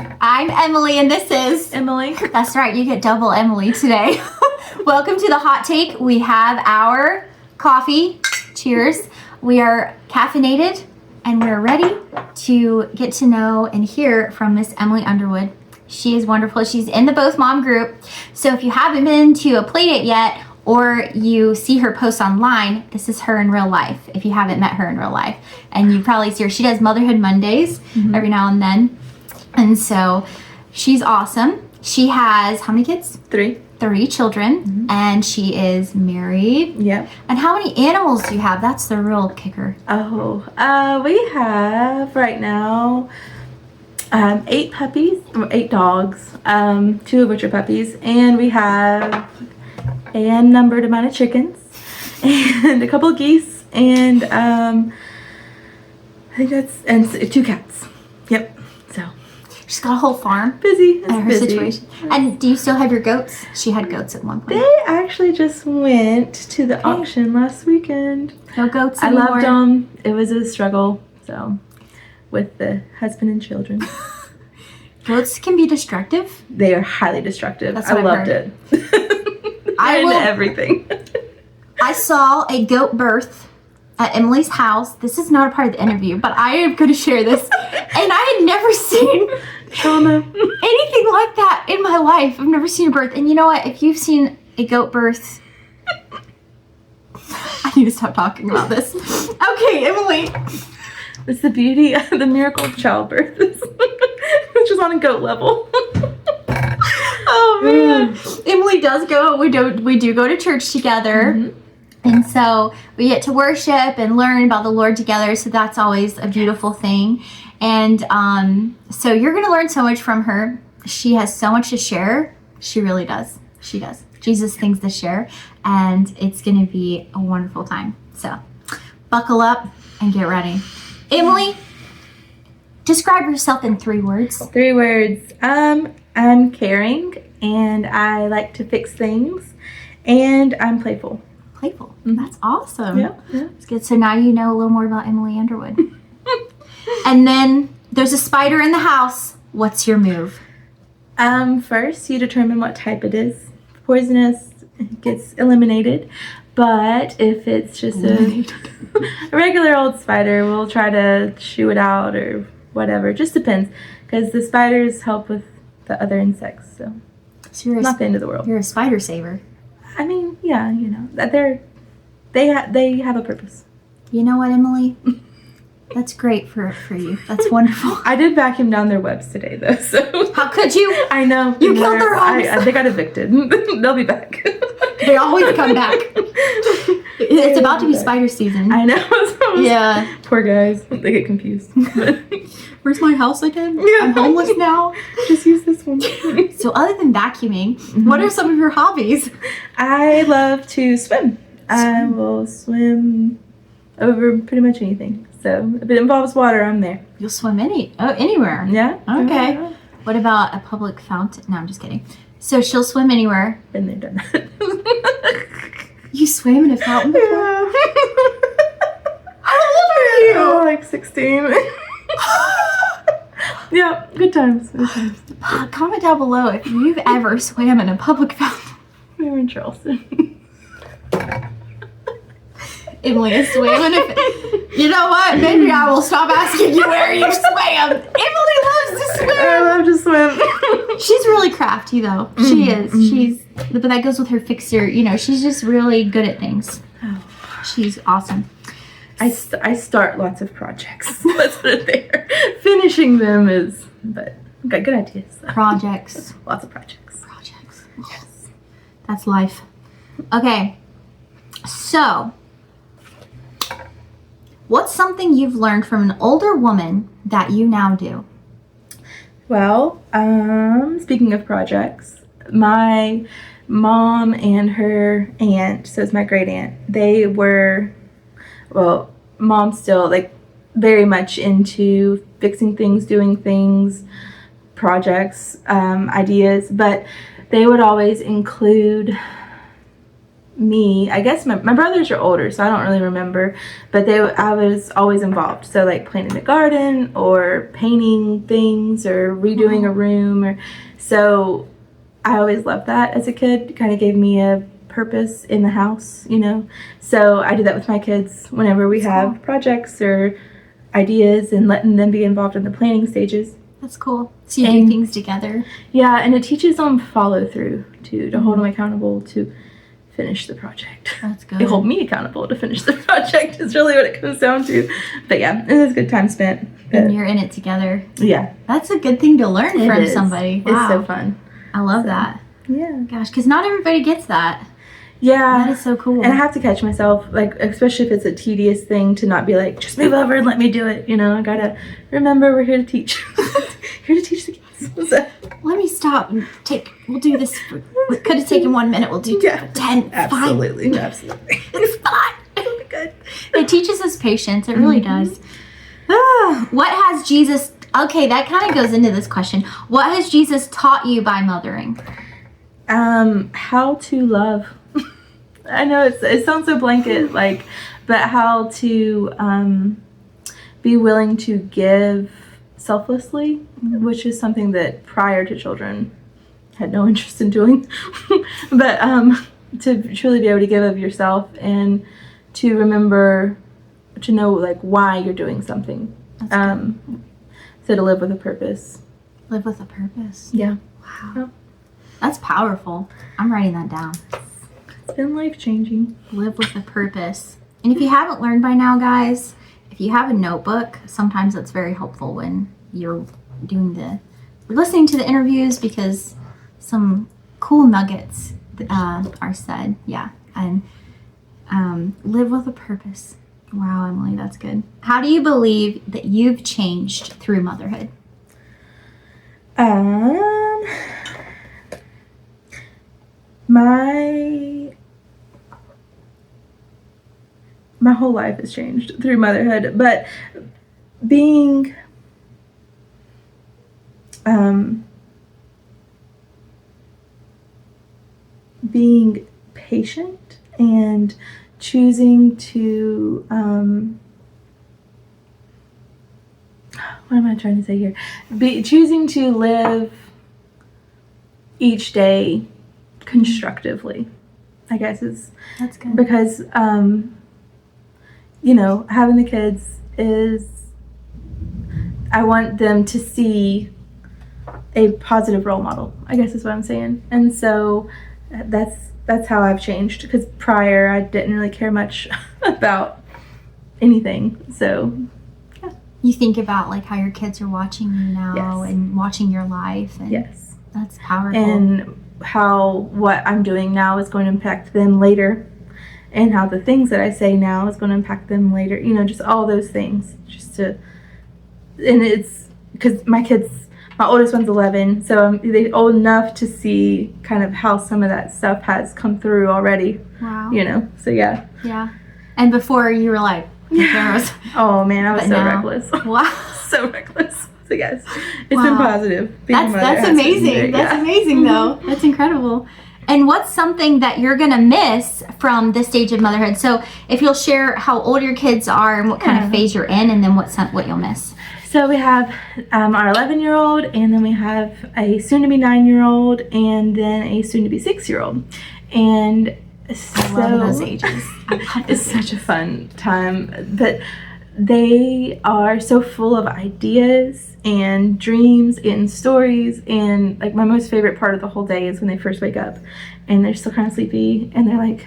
I'm Emily, and this is Emily. That's right, you get double Emily today. Welcome to the Hot Take. We have our coffee. Cheers. We are caffeinated, and we're ready to get to know and hear from Miss Emily Underwood. She is wonderful. She's in the Both Mom group. So if you haven't been to a play date yet, or you see her post online, this is her in real life, if you haven't met her in real life. And you probably see her. She does Motherhood Mondays every now and then. And so she's awesome. She has how many kids? 3 children. And she is married. Yep. And how many animals do you have? That's the real kicker. We have right now 8 puppies, 8 dogs, 2 of which are puppies, and we have a unnumbered amount of chickens and a couple of geese, and I think that's 2 cats. Yep. So she's got a whole farm. Busy. At her situation. And do you still have your goats? She had goats at one point. They actually just went to the auction last weekend. No goats I anymore. loved them. It was a struggle, so with the husband and children. Goats can be destructive. They are highly destructive. That's I what loved I've it. I and will- everything. I saw a goat birth at Emily's house. This is not a part of the interview, but I am going to share this. And I had never seen Trauma. anything like that in my life. I've never seen a birth. And you know what? If you've seen a goat birth, I need to stop talking about this. Okay, Emily. It's the beauty of the miracle of childbirth. It's just on a goat level. Oh man. Emily does go. We do go to church together. And so we get to worship and learn about the Lord together. So that's always a beautiful thing. And so you're going to learn so much from her. She has so much to share. She really does. She does. Jesus things to share. And it's going to be a wonderful time. So buckle up and get ready. Emily, describe yourself in 3 words. 3 words. I'm caring, and I like to fix things, and I'm playful. Playful. That's awesome. Yeah. That's good. So now you know a little more about Emily Underwood. And then there's a spider in the house. What's your move? First, you determine what type it is. Poisonous gets eliminated, but if it's just a regular old spider, we'll try to shoo it out or whatever. It just depends, because the spiders help with the other insects, so you're not the end of the world. You're a spider saver. I mean, yeah, you know that they have a purpose. You know what, Emily? That's great for you. That's wonderful. I did vacuum down their webs today, though. So How could you? I know You killed their homes. They got evicted. They'll be back. They always come back. It's about to be spider season. I know. Yeah. Poor guys. They get confused. Where's my house again? Yeah. I'm homeless now. Just use this one. So other than vacuuming, what are some of your hobbies? I love to swim. I will swim over pretty much anything. So if it involves water, I'm there. You'll swim anywhere. Yeah. Okay. Yeah. What about a public fountain? No, I'm just kidding. So she'll swim anywhere. Been there, done that. You swam in a fountain before? Yeah. How old are you? Oh, like 16. Yeah, good times. Good times. Comment down below if you've ever swam in a public fountain. We were in Charleston. Emily has swam in a... You know what? Maybe I will stop asking you where you swam. Emily loves to I swim. love to swim. She's really crafty, though. She is. But that goes with her fixer. You know, she's just really good at things. She's awesome. I start lots of projects. Let's put it there. Finishing them is, but I've got good ideas. Projects. Lots of projects. Yes. That's life. Okay. So, what's something you've learned from an older woman that you now do? Well, speaking of projects, my mom and her aunt, so it's my great aunt, they were, well, mom's still like very much into fixing things, doing things, projects, ideas, but they would always include me, I guess my brothers are older, so I don't really remember, but I was always involved. So like planting the garden or painting things or redoing a room, or so I always loved that as a kid. It kind of gave me a purpose in the house, you know. So I do that with my kids whenever we have projects or ideas, and letting them be involved in the planning stages. That's cool. So you do things together. Yeah, and it teaches them follow through too, to hold them accountable to finish the project. That's good. They hold me accountable to finish the project is really what it comes down to. But yeah, it was a good time spent. And you're in it together. Yeah. That's a good thing to learn from somebody. Wow. It's so fun. I love that. Yeah. Gosh, because not everybody gets that. Yeah. That is so cool. And I have to catch myself, like, especially if it's a tedious thing, to not be like, just move over and let me do it. You know, I gotta remember we're here to teach. Here to teach the kids. So. Let me stop and we'll do this. We could have taken 1 minute. We'll do 10. Absolutely. Fine. Absolutely. It's fine. It'll be good. It teaches us patience. It really does. What has Jesus... Okay, that kind of goes into this question. What has Jesus taught you by mothering? How to love. I know it sounds so blanket, like, but how to be willing to give selflessly, which is something that prior to children had no interest in doing. But to truly be able to give of yourself and to remember to know like why you're doing something. So to live with a purpose. Live with a purpose. Yeah. Wow. Yeah. That's powerful. I'm writing that down. It's been life-changing. Live with a purpose. And if you haven't learned by now, guys, if you have a notebook, sometimes that's very helpful when you're listening to the interviews, because some cool nuggets are said. Yeah. And live with a purpose. Wow, Emily, that's good. How do you believe that you've changed through motherhood? My whole life has changed through motherhood, but being patient and choosing to what am I trying to say here? Choosing to live each day constructively, I guess is. That's good. Because you know, having the kids is, I want them to see a positive role model, I guess is what I'm saying. And so that's how I've changed, because prior I didn't really care much about anything. So yeah. You think about like how your kids are watching you now. Yes. And watching your life. And Yes. That's powerful. And how what I'm doing now is going to impact them later, and how the things that I say now is going to impact them later. You know, just all those things. And it's because my oldest one's 11, so they're old enough to see kind of how some of that stuff has come through already. Wow. You know, so yeah. Yeah. And before you were like, oh man, I was so now, reckless. Wow. So reckless. So yes, it's been positive. That's amazing. That's amazing though. That's incredible. And what's something that you're going to miss from this stage of motherhood? So if you'll share how old your kids are and what kind of phase you're in, and then what you'll miss. So we have our 11-year-old, and then we have a soon-to-be 9-year-old, and then a soon-to-be 6-year-old. And so I love those ages. It's such a fun time. But they are so full of ideas and dreams and stories, and like my most favorite part of the whole day is when they first wake up and they're still kind of sleepy and they're like,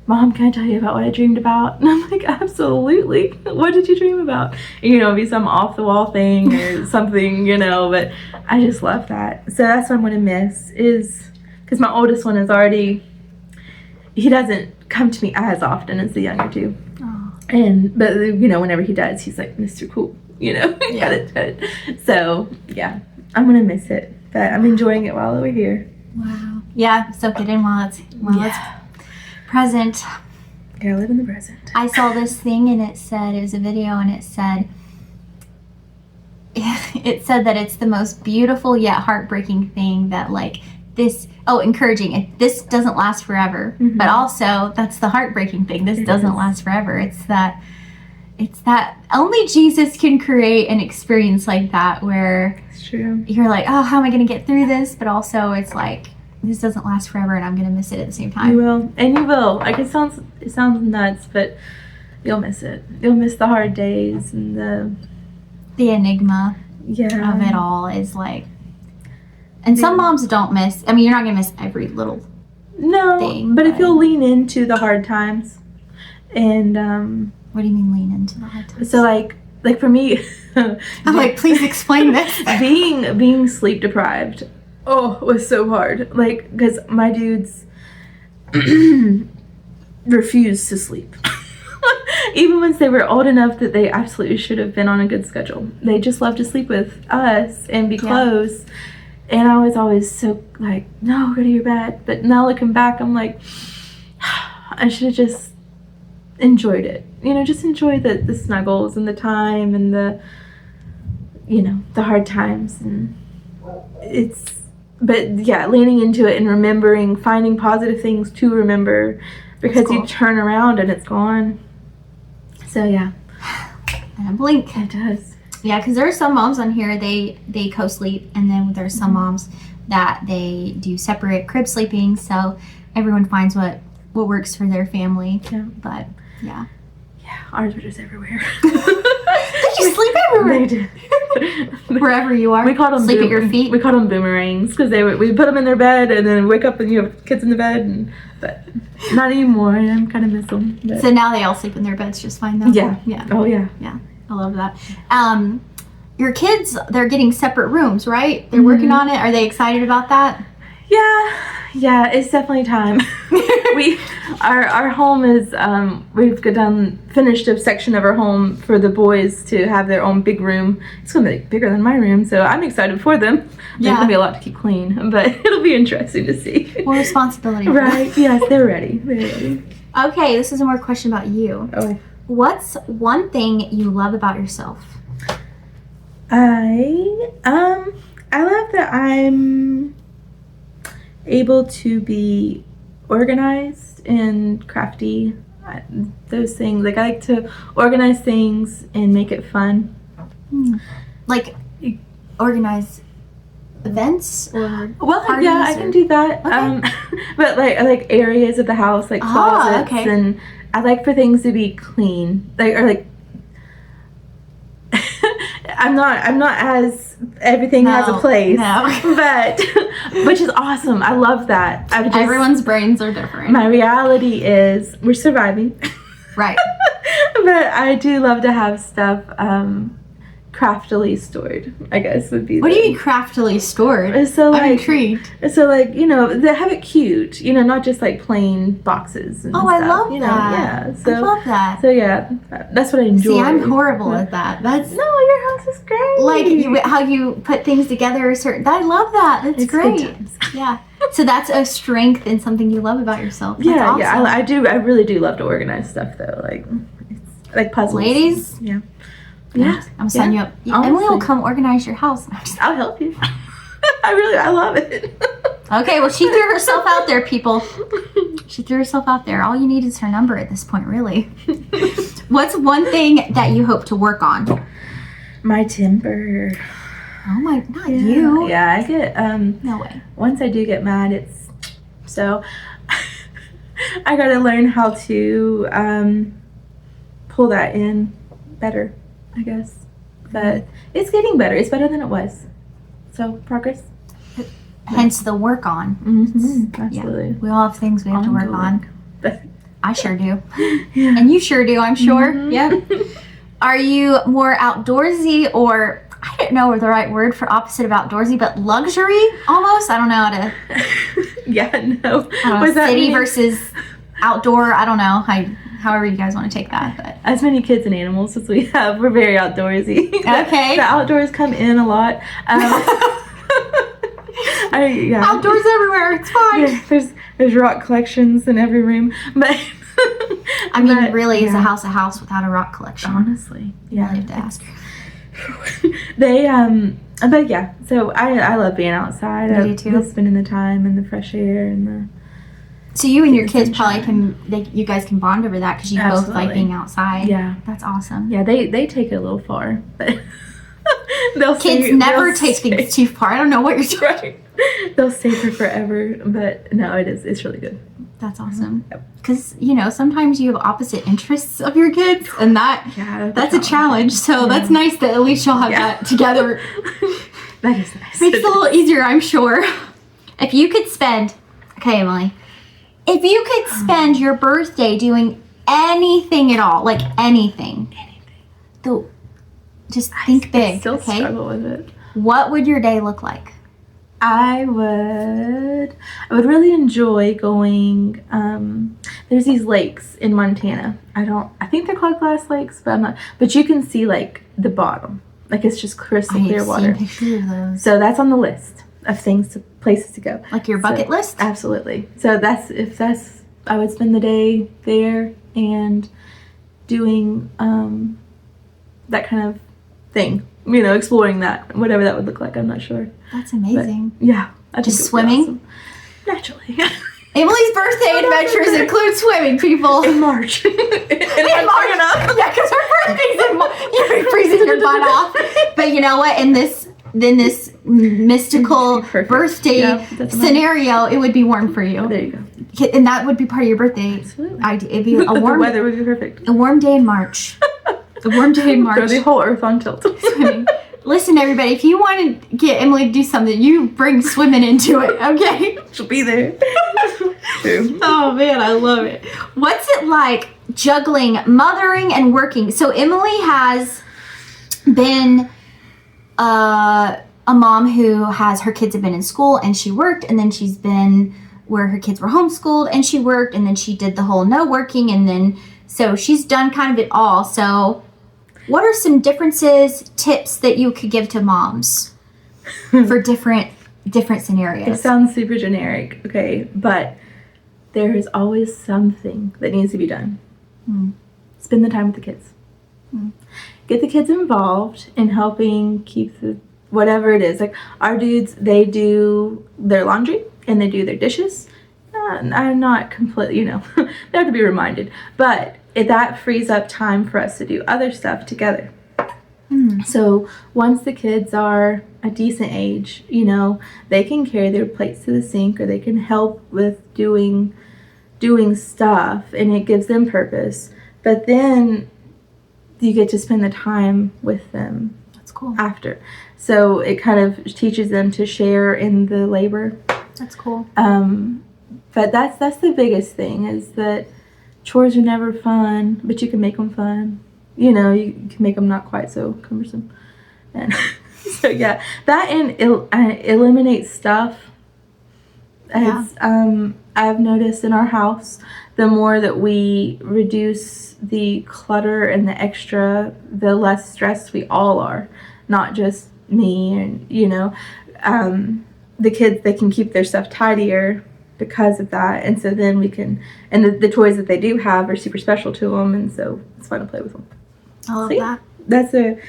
Mom, can I tell you about what I dreamed about? And I'm like, absolutely. What did you dream about? And, you know, it'd be some off the wall thing or something, you know, but I just love that. So that's what I'm going to miss, is because my oldest one is already, he doesn't come to me as often as the younger two. But you know, whenever he does, he's like Mr. Cool, you know. Got it. So yeah, I'm gonna miss it, but I'm enjoying it while we're here. Wow. Yeah, soak it in while it's present. Gotta live in the present. I saw this thing and it was a video, and it said that it's the most beautiful yet heartbreaking thing that like encouraging. This doesn't last forever. Mm-hmm. But also, that's the heartbreaking thing. This doesn't last forever. It's that only Jesus can create an experience like that where It's true. you're like, oh, how am I going to get through this? But also, it's like, this doesn't last forever, and I'm going to miss it at the same time. You will, and you will. Like, it sounds nuts, but you'll miss it. You'll miss the hard days and The enigma of it all is like, and some moms don't miss. I mean, you're not going to miss every little thing. But if you'll lean into the hard times, and what do you mean lean into the hard times? so like for me, I'm like, please explain this. being sleep deprived, it was so hard. Like, because my dudes refused to sleep. Even once they were old enough that they absolutely should have been on a good schedule. They just loved to sleep with us and be close. And I was always so like, no, go to your bed. But now looking back, I'm like, I should have just enjoyed it. Just enjoy the snuggles and the time and the hard times. And leaning into it and remembering, finding positive things to remember, because you turn around and it's gone. So yeah. And a blink. It does. Yeah, because there are some moms on here, they co-sleep, and then there's some moms that they do separate crib sleeping, so everyone finds what works for their family. Yeah. But yeah. Yeah, ours were just everywhere. They just sleep everywhere. They did. Wherever you are. We called them sleep at your feet. We called them boomerangs because we put them in their bed and then wake up and you have kids in the bed. But not anymore. I kind of miss them. But. So now they all sleep in their beds just fine though? Yeah. Yeah. Oh yeah. Yeah. I love that. Your kids, they're getting separate rooms, right? They're working on it. Are they excited about that? Yeah, it's definitely time. Our home is we've finished a section of our home for the boys to have their own big room. It's gonna be bigger than my room, so I'm excited for them. There's gonna be a lot to keep clean, but it'll be interesting to see. More responsibility. Right? Yes, they're ready. Okay, this is a more question about you. Oh. What's one thing you love about yourself? I love that I'm able to be organized and crafty. Those things, like I like to organize things and make it fun. Like organize events or parties, I can do that. Okay. But like areas of the house, like closets, and I like for things to be clean, I'm not as everything has a place, but which is awesome. I love that. Everyone's brains are different. My reality is we're surviving, right? But I do love to have stuff craftily stored, I guess would be. What do you mean craftily stored? So like, I'm intrigued. So like, they have it cute, not just like plain boxes and stuff. I love that. Yeah. So, I love that. So yeah, that's what I enjoy. See, I'm horrible at that. No, your house is great. Like how you put things together I love that. That's great. Yeah. So that's a strength and something you love about yourself. That's awesome. Yeah, I do. I really do love to organize stuff though. Like, it's like puzzles. Ladies. Yeah. Yeah, I'm signing you up. Emily will come organize your house. I'll help you. I love it. Okay, well, she threw herself out there, people. She threw herself out there. All you need is her number at this point, really. What's one thing that you hope to work on? My temper. Oh my, not you. Yeah, I get, no way. Once I do get mad, so I gotta learn how to, pull that in better, I guess. But it's getting better. It's better than it was. So, progress. Hence the work on. Mm-hmm. Absolutely. Yeah. We all have things we have to work on. I sure do. Yeah. And you sure do, I'm sure. Mm-hmm. Yep. Are you more outdoorsy or, I don't know the right word for opposite of outdoorsy, but luxury almost? I don't know how to. Yeah, no. What's that city versus outdoor? I don't know. However you guys want to take that. But. As many kids and animals as we have, we're very outdoorsy. Okay. The outdoors come in a lot. Outdoors everywhere. It's fine. There's rock collections in every room, but I mean, really, is a house without a rock collection? Honestly, You really have to ask. They But yeah, so I love being outside. You I do too? love spending the time in the fresh air and the. So you and your kids sunshine. probably you guys can bond over that because you both like Absolutely. being outside. Yeah. That's awesome. Yeah, they take it a little far, but Kids never take things too far. I don't know what you're talking. Right. They'll stay for forever, but no, it's really good. That's awesome. Because sometimes you have opposite interests of your kids, and that's a challenge. So that's nice that at least you'll have that together. That is nice. Makes it a little easier, I'm sure. If you could spend, okay, Emily, if you could spend your birthday doing anything at all, like anything, just think big. I still okay? struggle with it. What would your day look like? I would really enjoy going. There's these lakes in Montana. I think they're called glass lakes, but I'm not. But you can see like the bottom, like it's just crystal clear water. I've seen pictures of those. So that's on the list of places to go. Like your bucket list? Absolutely. So I would spend the day there and doing that kind of thing. Exploring that, whatever that would look like. I'm not sure. That's amazing. But, yeah. Just swimming? Awesome. Naturally. Emily's birthday adventures include swimming, people. In March. in March. Yeah, because her birthday's in March. You're freezing your butt off. But you know what? In this mystical birthday scenario, it would be warm for you. There you go. And that would be part of your birthday. Absolutely. It'd be a warm. The weather would be perfect. A warm day in March. A warm day in March. Throw the whole earth on tilt. Swimming. Listen, everybody, if you want to get Emily to do something, you bring swimming into it, okay? She'll be there. Oh, man, I love it. What's it like juggling mothering and working? So Emily has been a mom who her kids have been in school and she worked, and then she's been where her kids were homeschooled and she worked, and then she did the whole no working, and then so she's done kind of it all. So what are some differences, tips that you could give to moms for different scenarios? It sounds super generic, okay, but there is always something that needs to be done. Spend the time with the kids. Get the kids involved in helping keep whatever it is. Like our dudes, they do their laundry and they do their dishes. I'm not completely, they have to be reminded, but that frees up time for us to do other stuff together. So once the kids are a decent age, they can carry their plates to the sink, or they can help with doing stuff, and it gives them purpose. But then you get to spend the time with them. That's cool. After. So it kind of teaches them to share in the labor. That's cool. But that's the biggest thing, is that chores are never fun, but you can make them fun. You can make them not quite so cumbersome. And so yeah, that and eliminate stuff. Yeah. I've noticed in our house, the more that we reduce the clutter and the less stressed we all are. Not just me, and the kids, they can keep their stuff tidier because of that, and so then we can, and the toys that they do have are super special to them, and so it's fun to play with them. I love that. That's the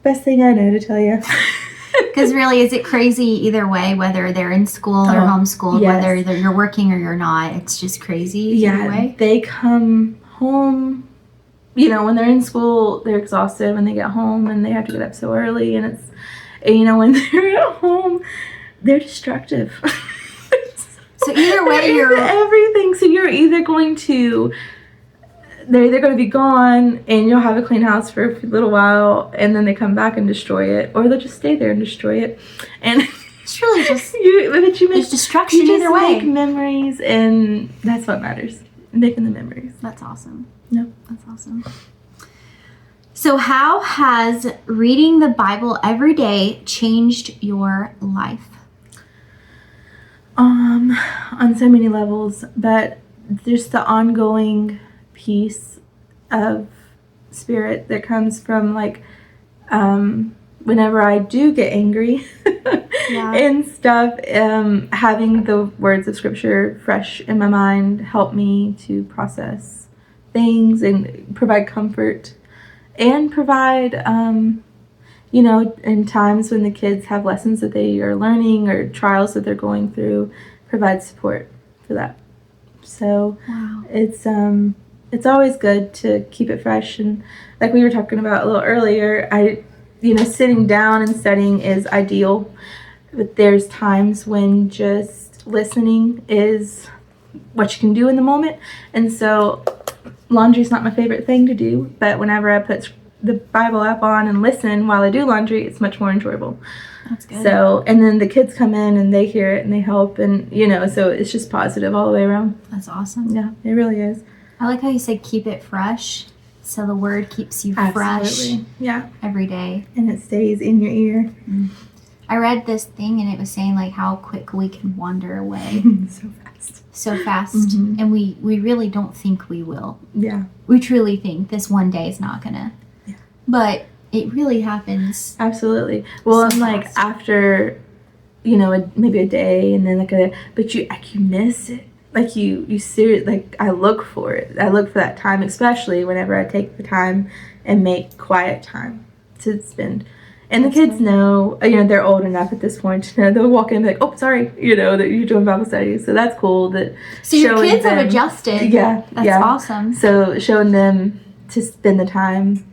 best thing I know to tell you. Because really, is it crazy either way, whether they're in school or homeschooled, yes. whether you're working or you're not? It's just crazy either way. They come home, when they're in school, they're exhausted when they get home, and they have to get up so early, and when they're at home, they're destructive. So either way, you're everything. So they're either going to be gone, and you'll have a clean house for a little while, and then they come back and destroy it, or they'll just stay there and destroy it. And it's really just there's destruction either way. Make memories, and that's what matters. Making the memories. That's awesome. Yep. That's awesome. So how has reading the Bible every day changed your life? On so many levels, but just the ongoing peace of spirit that comes from whenever I do get angry and stuff, having the words of scripture fresh in my mind help me to process things and provide comfort and provide you know, in times when the kids have lessons that they are learning or trials that they're going through, provide support for that. So Wow. it's always good to keep it fresh. And like we were talking about a little earlier, sitting down and studying is ideal, but there's times when just listening is what you can do in the moment. And so laundry's not my favorite thing to do, but whenever I put the Bible app on and listen while I do laundry, it's much more enjoyable. That's good. So, and then the kids come in and they hear it and they help, and so it's just positive all the way around. That's awesome. Yeah, it really is. I like how you said keep it fresh. So the word keeps you fresh every day. And it stays in your ear. I read this thing and it was saying like how quick we can wander away. So fast. Mm-hmm. And we really don't think we will. Yeah. We truly think this one day is not gonna. Yeah. But it really happens. Absolutely. Well, so and like fast. after, maybe a day and then but you miss it. Like you seriously, like I look for it. I look for that time, especially whenever I take the time and make quiet time to spend. And the kids know, they're old enough at this point to know they'll walk in and be like, oh, sorry, that you're doing Bible study. So that's cool. So your kids have adjusted. Yeah. That's awesome. So showing them to spend the time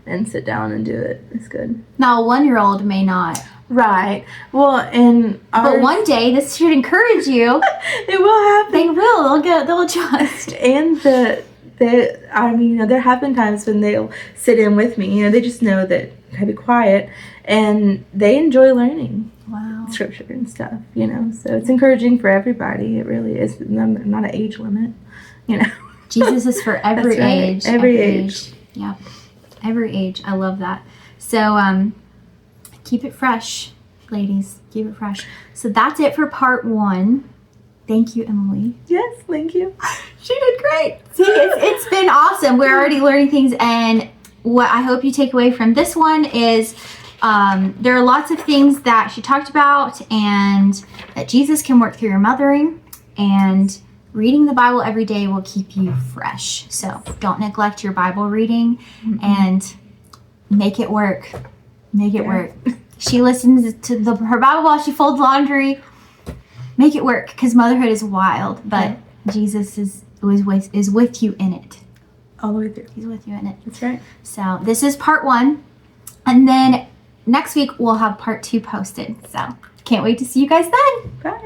and sit down and do it is good. Now, a 1-year-old may not. Right. Well, but one day this should encourage you. It will happen. They will. They'll adjust. And there have been times when they'll sit in with me. They just know that I be quiet, and they enjoy learning. Wow. Scripture and stuff. So it's encouraging for everybody. It really is. Not an age limit. Jesus is for every age. Every age. Yep. Every age. I love that. So keep it fresh, ladies. Keep it fresh. So that's it for part 1. Thank you, Emily. Yes, thank you. She did great. See, it's been awesome. We're already learning things, and what I hope you take away from this one is there are lots of things that she talked about, and that Jesus can work through your mothering, and reading the Bible every day will keep you fresh. So don't neglect your Bible reading, and make it work. Make it work. She listens to her Bible while she folds laundry. Make it work, because motherhood is wild, but Jesus is with you in it. All the way through. He's with you in it. That's right. So this is part 1. And then next week we'll have part 2 posted. So can't wait to see you guys then. Bye.